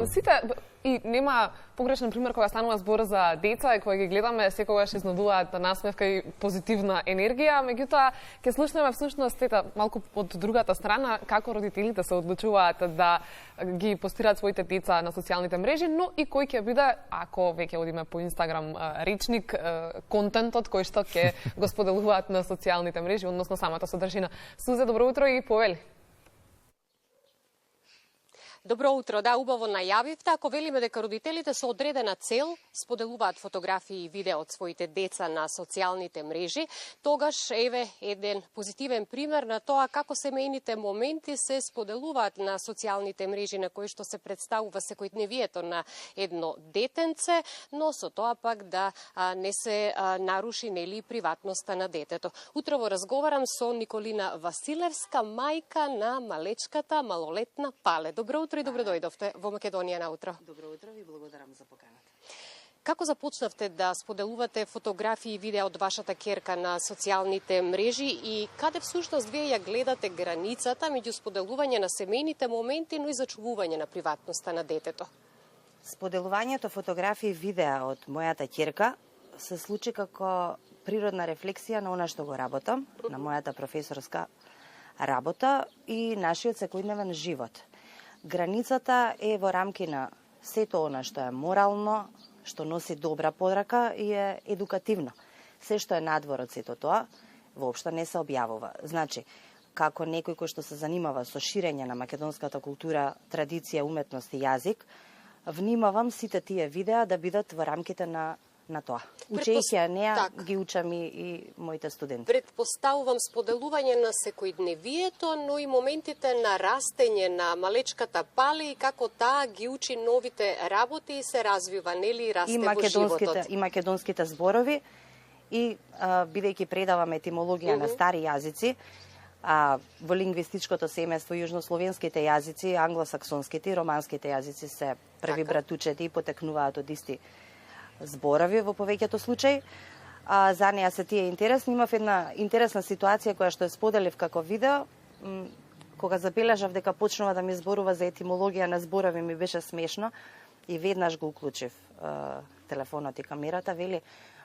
Сите и нема погрешен пример кога станува збор за деца и кога ги гледаме секогаш изнадуваат насмевка и позитивна енергија, меѓутоа ќе слушнеме всушност малку од другата страна како родителите се одлучуваат да ги постираат своите деца на социјалните мрежи, но и кој ќе биде, ако веќе одиме по Инстаграм речник, контентот кој што ќе го споделуваат на социјалните мрежи, односно самата содржина. Сузе, добро утро и повели. Добро утро, да, убаво најавивте. Ако велиме дека родителите со одредена цел споделуваат фотографии и видео од своите деца на социјалните мрежи, тогаш еве еден позитивен пример на тоа како семејните моменти се споделуваат на социјалните мрежи на кои што се представува секојдневието на едно детенце, но со тоа пак да не се наруши нели приватноста на детето. Утрово разговарам со Николина Василевска, мајка на малечката малолетна Пале. Добро утро и добро дојдовте во Македонија наутро. Добро утро, ви благодарам за поканата. Како започнавте да споделувате фотографии и видеа од вашата ќерка на социјалните мрежи и каде всушност вие ја гледате границата меѓу споделување на семејните моменти, но и зачувување на приватноста на детето? Споделувањето фотографии и видеа од мојата ќерка се случи како природна рефлексија на она што го работам, на мојата професорска работа и нашиот секојдневен живот. Границата е во рамки на сето она што е морално, што носи добра порака и е едукативно. Се што е надвор од сето тоа, воопшто не се објавува. Значи, како некој кој што се занимава со ширење на македонската култура, традиција, уметност и јазик, внимавам сите тие видеа да бидат во рамките на тоа. Учејќи неа, ги учам и моите студенти. Предпоставувам споделување на секојдневието, но и моментите на растење на малечката Пале и како таа ги учи новите работи и се развива, нели, расте во животот. И македонските зборови, и бидејќи предавам етимологија на стари јазици, во лингвистичкото семејство јужнословенските јазици, англосаксонските и романските јазици се први братучети и потекнуваат од исти зборови во повеќето случаи. За неа се тие интересни. Имав една интересна ситуација која што ја споделив како видео, кога забележав дека почнува да ми зборува за етимологија на зборови, ми беше смешно и веднаш го уклучив телефонот и камерата, вели: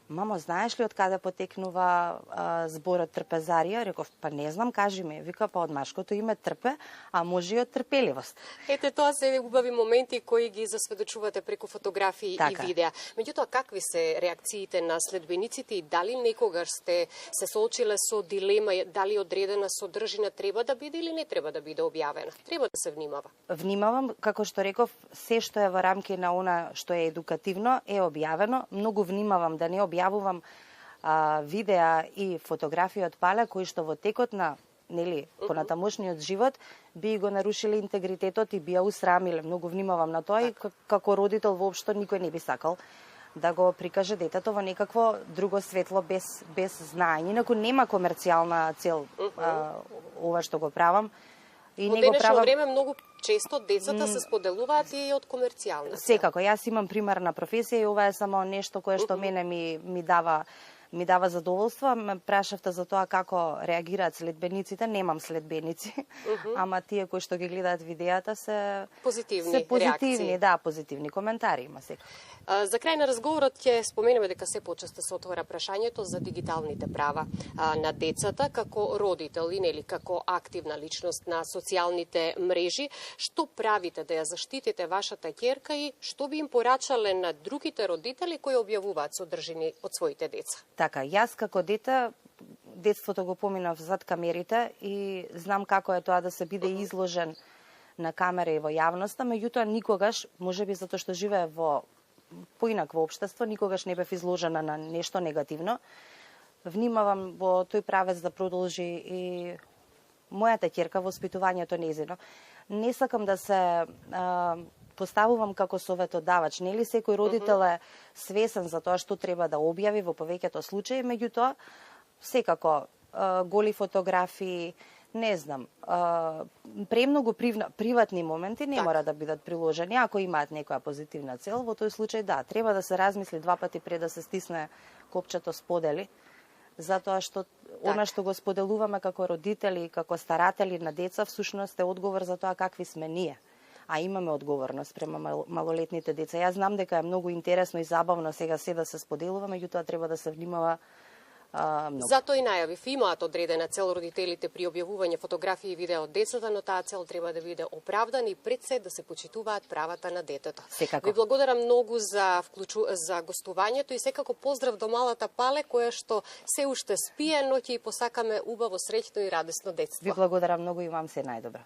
"Мамо, знаеш ли од каде потекнува зборот трпезарија?" Реков: "Па не знам, кажи ми." Вика: "Па од машкото име трпе, а може и од трпеливост." Ете, тоа се убави моменти кои ги засведочувате преку фотографии и видеа. Меѓутоа, какви се реакциите на следбениците и дали некогаш сте се соочиле со дилема дали одредена содржина треба да биде или не треба да биде објавена? Треба да се внимава. Внимавам, како што реков, се што е во рамки на она што е едукативно е објавено. Многу внимавам да не објавувам видеа и фотографии од Пале кои што во текот на понатамошниот живот би го нарушиле интегритетот и би ја усрамиле. Многу внимавам на тоа и како родител воопшто никој не би сакал да го прикаже детето во некакво друго светло без знаење. Инаку нема комерцијална цел ова што го правам. И во денешно време многу често децата се споделуваат и од комерцијална. Секако, јас имам примерна професија и ова е само нешто кое што мене ми дава задоволство. Ме прашавте за тоа како реагираат следбениците. Немам следбеници, ама тие кои што ги гледаат видеата се позитивни реакции. Да, позитивни коментари има секако. За крај на разговорот ќе споменеме дека се почесто се отвора прашањето за дигиталните права на децата како родител и нели како активна личност на социјалните мрежи. Што правите да ја заштитите вашата ќерка и што би им порачале на другите родители кои објавуваат содржини од своите деца? Така, јас како дете, детството го поминав зад камерите и знам како е тоа да се биде изложен на камера и во јавноста, меѓутоа никогаш, можеби затоа што живее во поинакво општество, никогаш не бев изложена на нешто негативно. Внимавам во тој правец да продолжи и мојата ќерка, воспитувањето нејзино. Не сакам да се поставувам како советодавач. Нели секој родител е свесен за тоа што треба да објави во повеќето случаи, меѓутоа секако голи фотографии, не знам, премногу приватни моменти не мора да бидат приложени. Ако имаат некоја позитивна цел, во тој случај да, треба да се размисли два пати пред да се стисне копчето сподели, затоа што она што го споделуваме како родители и како старатели на деца всушност е одговор за тоа какви сме ние. а имаме одговорност према малолетните деца. Јас знам дека е многу интересно и забавно сега се да се споделува, меѓутоа треба да се внимава многу. Затоа и најавив, имаат одредена цел родителите при објавување фотографии и видео од децата, но таа цел треба да биде оправдана и пред се да се почитуваат правата на детето. Секако. Ви благодарам многу за гостувањето и секако поздрав до малата Пале која што се уште спие, но ќе и посакаме убаво, среќно и радесно детство. Ви благодарам многу и вам се најдобро.